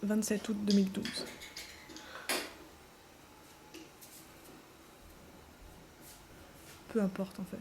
27 août 2012. Peu importe en fait.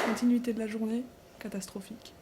Continuité de la journée, catastrophique.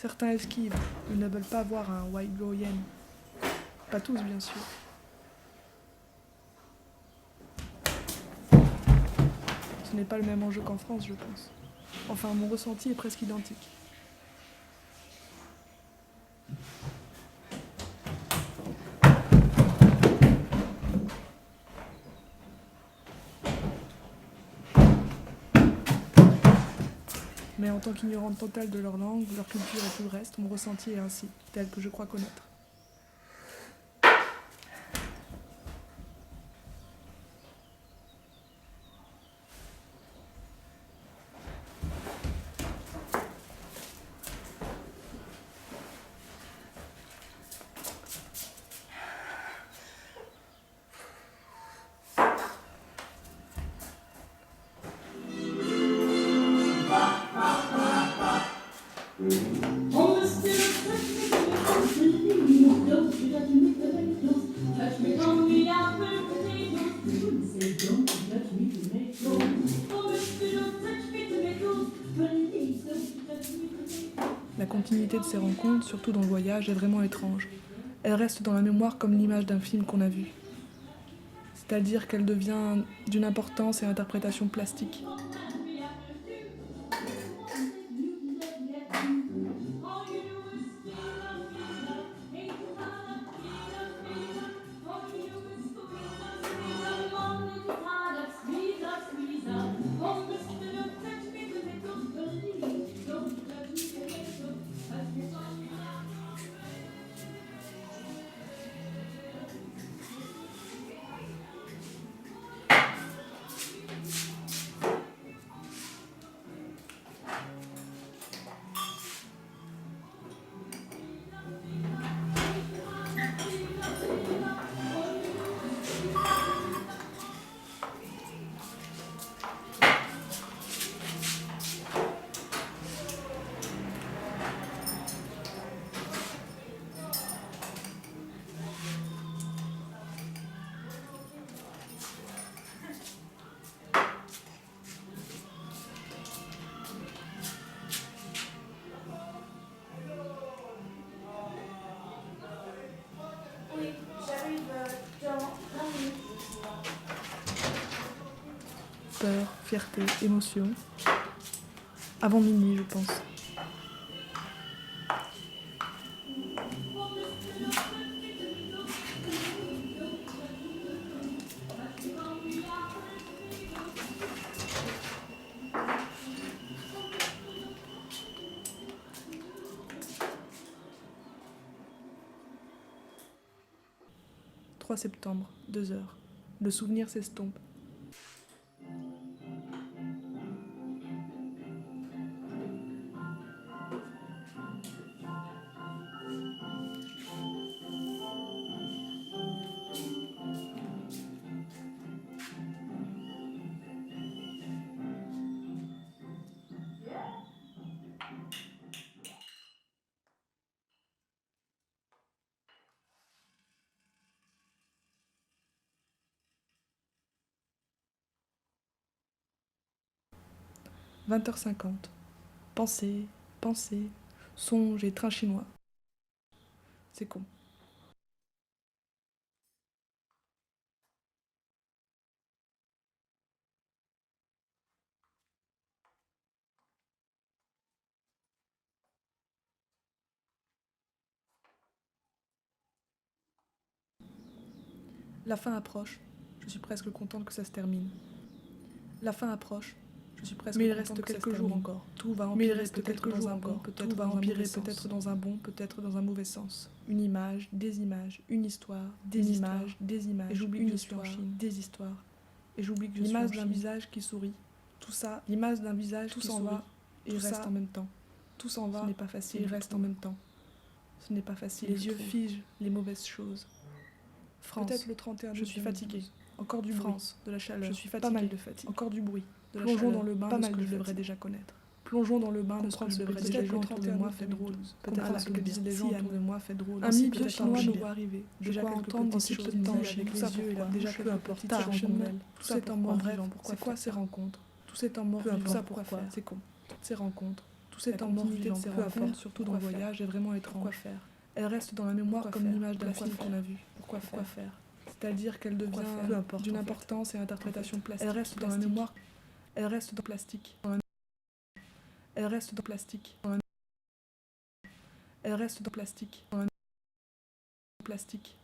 Certains esquivent, ils ne veulent pas voir un Waigoyen. Pas tous, bien sûr. Ce n'est pas le même enjeu qu'en France, je pense. Enfin, mon ressenti est presque identique. Mais en tant qu'ignorante totale de leur langue, leur culture et tout le reste, mon ressenti est ainsi, tel que je crois connaître. La continuité de ces rencontres, surtout dans le voyage, est vraiment étrange. Elle reste dans la mémoire comme l'image d'un film qu'on a vu. C'est-à-dire qu'elle devient d'une importance et interprétation plastique. Peur, fierté, émotion. Avant minuit, je pense. 3 septembre, 2 heures. Le souvenir s'estompe. « 20h50. Pensée, pensée, songe et train chinois. C'est con. La fin approche. Je suis presque contente que ça se termine. La fin approche. Je suis presque contente que ça se termine. Mais il reste quelques jours encore. Tout va empirer peut-être dans un bon, peut-être dans un mauvais sens. Peut-être dans un bon, peut-être dans un mauvais sens. Une image, des images, une histoire, des images, des images. Et j'oublie que je suis en Chine, des histoires. Et j'oublie que je suis en Chine. L'image d'un visage qui sourit. Tout ça, l'image d'un visage qui s'en va et reste en même temps. Tout s'en va. Ce n'est pas facile. Il reste en même temps. Ce n'est pas facile. Les yeux figent les mauvaises choses. France. Peut-être le 31 je suis fatiguée. Encore du France, bruit, de la chaleur. Je suis fatiguée. Pas mal de fatigue. Encore du bruit, de la chaleur. Plongeons dans le bain de ce que je devrais déjà connaître. Plongeons dans le bain de ce que je devrais déjà connaître. Peut-être le 31 fait drôle. Peut-être ce que disent les gens autour de moi fait drôle. Un vieux chinois nous voit arriver. Déjà entendre dans ces choses avec les yeux et déjà peu importe. Tard chemin. Tout c'est en mort vivant. C'est quoi ces rencontres? Tout c'est en mort vivant. Ça pourquoi faire? C'est con. Toutes ces rencontres. Tout c'est en mort vivant. Peu importe. Surtout dans le voyage est vraiment étrange. Quoi faire? Elle reste dans la mémoire comme l'image d'un film qu'on a vu. Pourquoi faire? C'est-à-dire qu'elle devient d'une importance et interprétation plastique. Elle reste dans la mémoire. Elle reste dans plastique. Elle reste dans plastique. Elle reste dans plastique. Plastique.